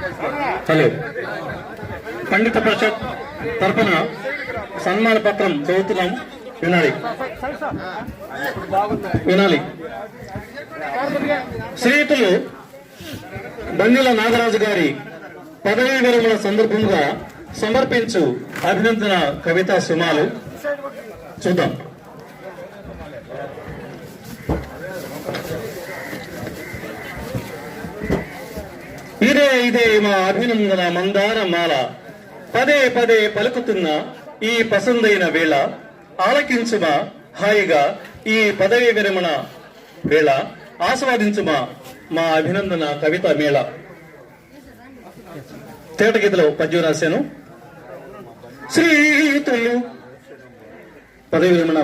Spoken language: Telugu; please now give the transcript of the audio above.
హలో పండిత పరిషత్ తరఫున సన్మాన పత్రం చదువుతున్నాం, వినాలి. శ్రీయుతులు బండిల నాగరాజు గారి పదవీ విరమణ సందర్భంగా సమర్పించు అభినందన కవితా సుమాలు చూద్దాం. ఇదే ఇదే మా అభినందన మందార మాల, పదే పదే పలుకుతున్న ఈ పసందైన వేళ, ఆలకించుమా హాయిగా ఈ పదవీ విరమణ వేళ, ఆస్వాదించుమా మా అభినందన కవిత మేళ. తేటగీతలో పద్యం రాశాను. శ్రీయుతులు పదవీ విరమణ